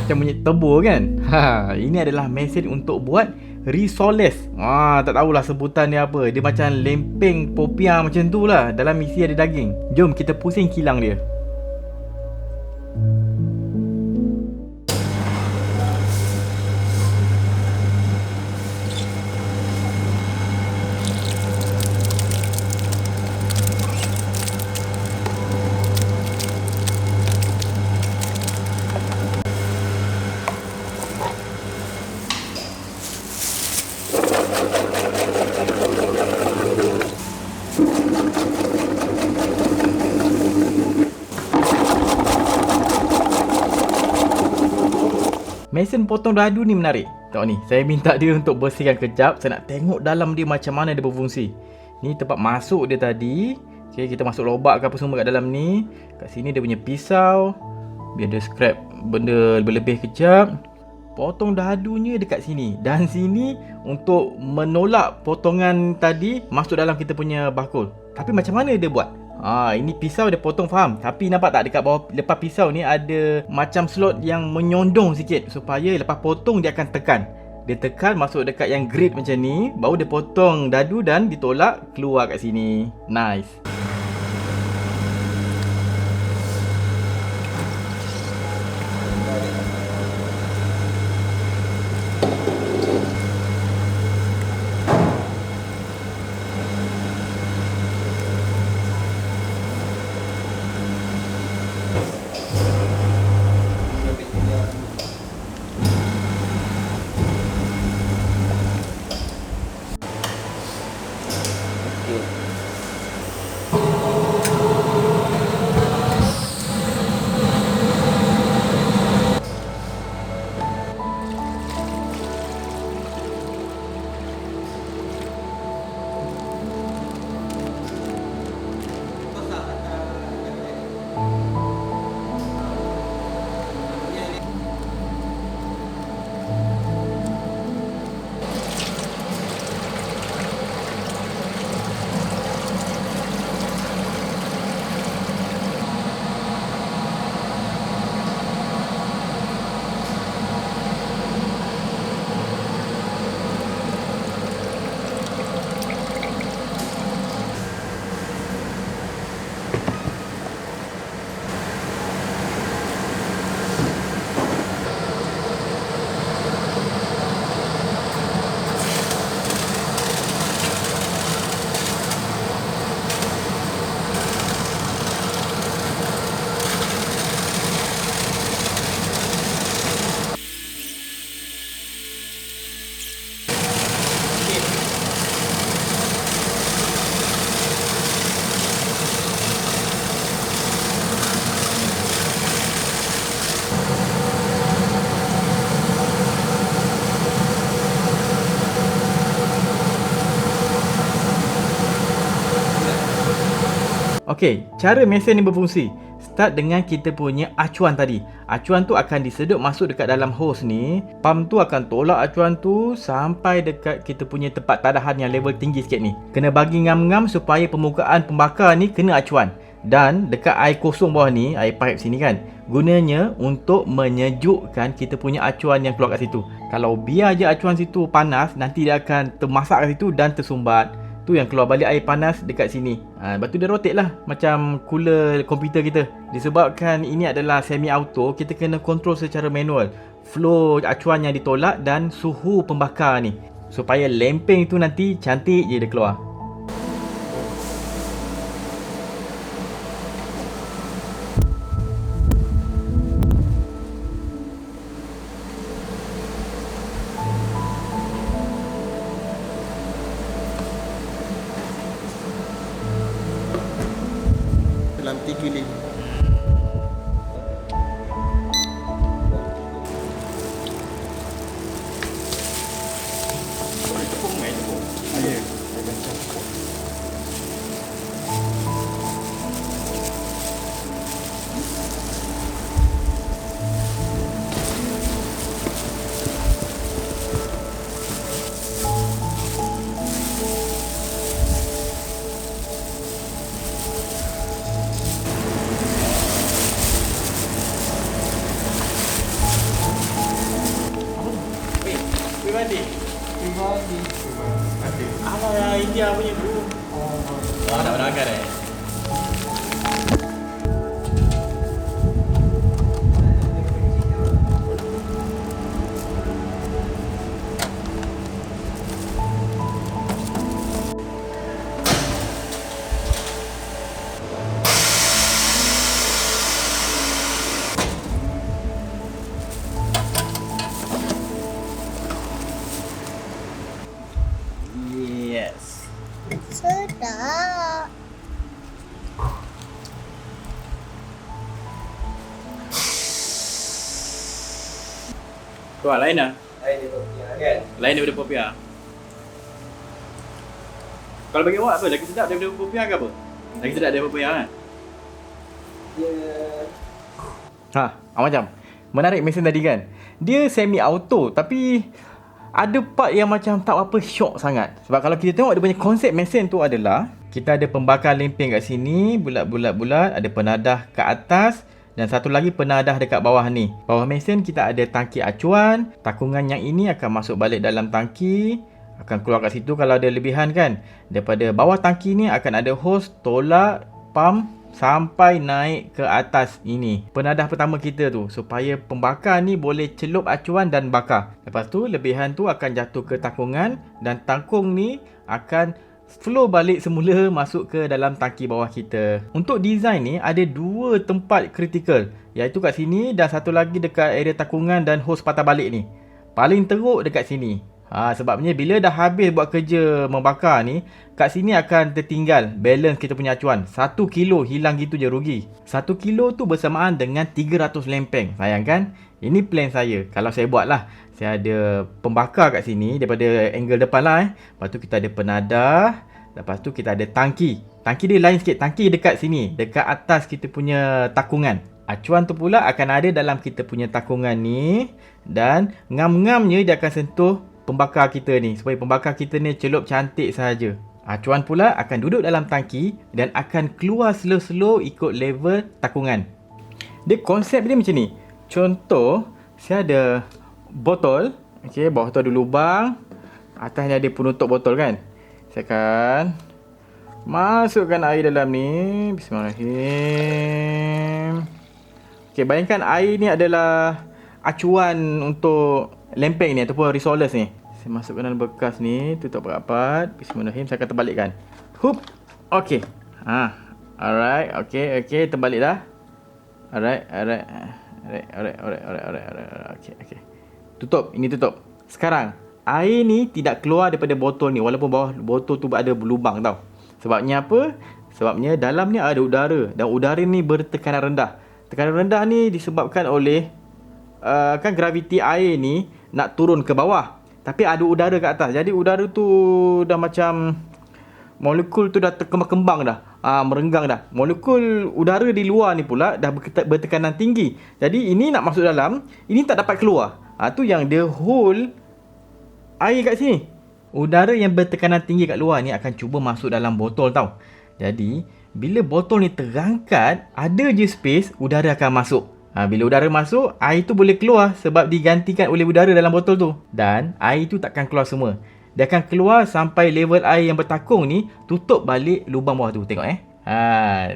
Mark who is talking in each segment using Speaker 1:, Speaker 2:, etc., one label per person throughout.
Speaker 1: macam bunyi tebur kan. Ini adalah mesin untuk buat risoles. Tak tahulah sebutan dia apa. Dia macam lempeng popiah macam tu lah. Dalam isi ada daging. Jom kita pusing kilang dia. Mesin potong dadu ni menarik. Tengok ni, saya minta dia untuk bersihkan kejap. Saya nak tengok dalam dia macam mana dia berfungsi. Ni tempat masuk dia tadi. Okay, kita masuk lobak ke apa semua kat dalam ni. Kat sini dia punya pisau. Biar dia scrap benda berlebih kejap. Potong dadunya dekat sini. Dan sini untuk menolak potongan tadi masuk dalam kita punya bakul. Tapi macam mana dia buat? Ini pisau dia potong, faham. Tapi nampak tak dekat bawah lepas pisau ni ada macam slot yang menyondong sikit, supaya lepas potong dia akan tekan. Dia tekan masuk dekat yang grid macam ni, baru dia potong dadu dan ditolak keluar kat sini. Nice. Okey, cara mesin ni berfungsi. Start dengan kita punya acuan tadi. Acuan tu akan disedut masuk dekat dalam hose ni. Pump tu akan tolak acuan tu sampai dekat kita punya tempat tadahan yang level tinggi sikit ni. Kena bagi ngam-ngam supaya permukaan pembakar ni kena acuan. Dan dekat air kosong bawah ni, air pipe sini kan, gunanya untuk menyejukkan kita punya acuan yang keluar kat situ. Kalau biar je acuan situ panas, nanti dia akan termasak kat situ dan tersumbat. Tu yang keluar balik air panas dekat sini. Lepas tu dia rotate lah macam cooler komputer kita. Disebabkan ini adalah semi auto, kita kena control secara manual flow acuan yang ditolak dan suhu pembakar ni, supaya lempeng tu nanti cantik je dia keluar.
Speaker 2: Dalam 3 lane.
Speaker 1: Alah, India punya bro. Oh, nak berangkat Yes.
Speaker 3: Sedap.
Speaker 1: Tu lah, lain lah.
Speaker 2: Lain dia Popia kan?
Speaker 1: Lain daripada Popia. Kalau bagi awak apa? Lagi sedap daripada Popia ke apa? Lagi sedap daripada Popia kan?
Speaker 2: Dia
Speaker 1: Macam menarik mesin tadi kan. Dia semi auto tapi ada part yang macam tak apa syok sangat. Sebab kalau kita tengok dia punya konsep mesin tu adalah kita ada pembakar lempeng kat sini, bulat-bulat, ada penadah kat atas dan satu lagi penadah dekat bawah ni. Bawah mesin kita ada tangki acuan. Takungan yang ini akan masuk balik dalam tangki, akan keluar kat situ kalau ada lebihan kan. Daripada bawah tangki ni akan ada hose tolak pump sampai naik ke atas ini. Penadah pertama kita tu supaya pembakar ni boleh celup acuan dan bakar. Lepas tu lebihan tu akan jatuh ke takungan dan tangkung ni akan flow balik semula masuk ke dalam tangki bawah kita. Untuk design ni ada dua tempat kritikal, iaitu kat sini dan satu lagi dekat area takungan dan hose patah balik ni. Paling teruk dekat sini. Sebabnya bila dah habis buat kerja membakar ni, kat sini akan tertinggal balance kita punya acuan. 1 kilo hilang gitu je, rugi. 1 kilo tu bersamaan dengan 300 lempeng. Sayang kan? Ini plan saya. Kalau saya buat lah, saya ada pembakar kat sini daripada angle depan lah Lepas tu kita ada penadah. Lepas tu kita ada tangki. Tangki dia lain sikit. Tangki dekat sini, dekat atas kita punya takungan. Acuan tu pula akan ada dalam kita punya takungan ni. Dan ngam-ngamnya dia akan sentuh pembakar kita ni, supaya pembakar kita ni celup cantik saja. Acuan pula akan duduk dalam tangki dan akan keluar slow-slow ikut level takungan. Dia konsep dia macam ni. Contoh, saya ada botol. Okey, bawah tu ada lubang, atasnya ada penutup botol kan. Saya akan masukkan air dalam ni. Bismillahirrahmanirrahim. Okey, bayangkan air ni adalah acuan untuk lempeng ni ataupun resolers ni. Saya masukkan dalam bekas ni, tutup rapat. Bismillahirrahmanirrahim. Saya akan terbalikkan. Hup. Okey. Alright. Okey, terbalik dah. Alright. Okey. Tutup. Ini tutup. Sekarang, air ni tidak keluar daripada botol ni walaupun bawah botol tu ada lubang tau. Sebabnya apa? Sebabnya dalam ni ada udara dan udara ni bertekanan rendah. Tekanan rendah ni disebabkan oleh kan graviti air ni nak turun ke bawah, tapi ada udara kat atas. Jadi udara tu dah macam molekul tu dah terkembang-kembang dah, merenggang dah. Molekul udara di luar ni pula dah bertekanan tinggi. Jadi ini nak masuk dalam, ini tak dapat keluar. Tu yang dia hold air kat sini. Udara yang bertekanan tinggi kat luar ni akan cuba masuk dalam botol tau. Jadi bila botol ni terangkat, ada je space, udara akan masuk. Bila udara masuk, air tu boleh keluar sebab digantikan oleh udara dalam botol tu. Dan air tu takkan keluar semua. Dia akan keluar sampai level air yang bertakung ni tutup balik lubang bawah tu. Tengok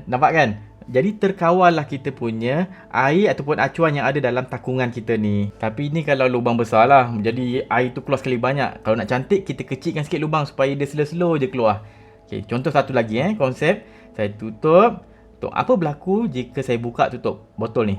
Speaker 1: nampak kan? Jadi terkawal lah kita punya air ataupun acuan yang ada dalam takungan kita ni. Tapi ni kalau lubang besar lah, jadi air tu keluar sekali banyak. Kalau nak cantik, kita kecilkan sikit lubang supaya dia slow-slow je keluar. Okay, contoh satu lagi konsep. Saya tutup. Apa berlaku jika saya buka tutup botol ni?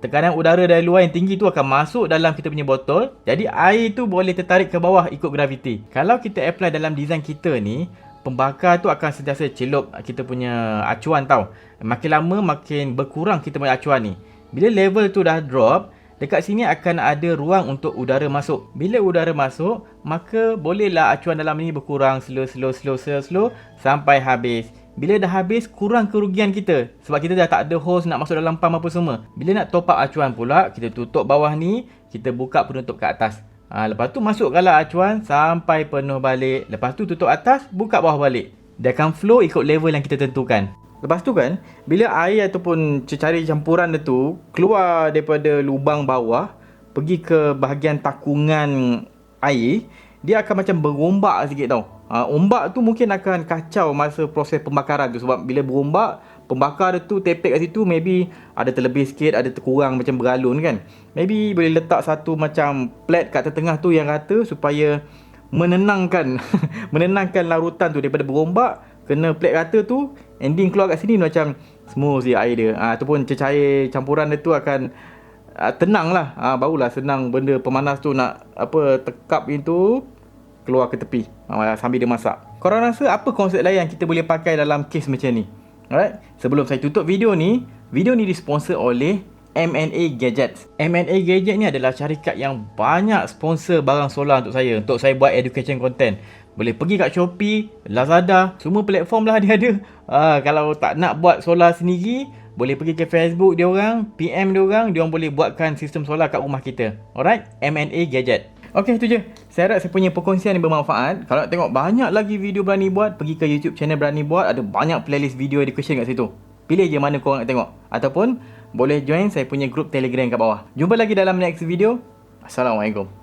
Speaker 1: Tekanan udara dari luar yang tinggi tu akan masuk dalam kita punya botol. Jadi air tu boleh tertarik ke bawah ikut graviti. Kalau kita apply dalam design kita ni, pembakar tu akan sentiasa celup kita punya acuan tau. Makin lama makin berkurang kita punya acuan ni. Bila level tu dah drop, dekat sini akan ada ruang untuk udara masuk. Bila udara masuk, maka bolehlah acuan dalam ni berkurang slow sampai habis. Bila dah habis, kurang kerugian kita sebab kita dah tak ada hose nak masuk dalam pump apa semua. Bila nak top up acuan pula, kita tutup bawah ni, kita buka penutup kat atas. Lepas tu masukkanlah acuan sampai penuh balik. Lepas tu tutup atas, buka bawah balik. Dia akan flow ikut level yang kita tentukan. Lepas tu kan, bila air ataupun cecair campuran dia tu keluar daripada lubang bawah, pergi ke bahagian takungan air, dia akan macam berombak sikit tau. Ombak tu mungkin akan kacau masa proses pembakaran tu. Sebab bila berombak, pembakar dia tu tepek kat situ, maybe ada terlebih sikit, ada terkurang macam beralun kan. Maybe boleh letak satu macam plate kat tengah tu yang rata supaya menenangkan menenangkan larutan tu daripada berombak. Kena plate rata tu, ending keluar kat sini macam smooth je air dia. Ataupun cecair campuran dia tu akan tenang lah. Barulah senang benda pemanas tu nak tekap itu keluar ke tepi sambil dia masak. Korang rasa apa konsep lain yang kita boleh pakai dalam kes macam ni? Alright, sebelum saya tutup video ni disponsor oleh M&A Gadgets. M&A Gadgets ni adalah syarikat yang banyak sponsor barang solar untuk saya buat education content. Boleh pergi kat Shopee, Lazada, semua platform lah dia ada. Kalau tak nak buat solar sendiri, boleh pergi ke Facebook dia orang, PM dia orang boleh buatkan sistem solar kat rumah kita. Alright, M&A Gadget. Okey, itu je. Saya harap saya punya perkongsian yang bermanfaat. Kalau nak tengok banyak lagi video Berani Buat, pergi ke YouTube channel Berani Buat. Ada banyak playlist video education kat situ. Pilih je mana korang nak tengok. Ataupun boleh join saya punya group Telegram kat bawah. Jumpa lagi dalam next video. Assalamualaikum.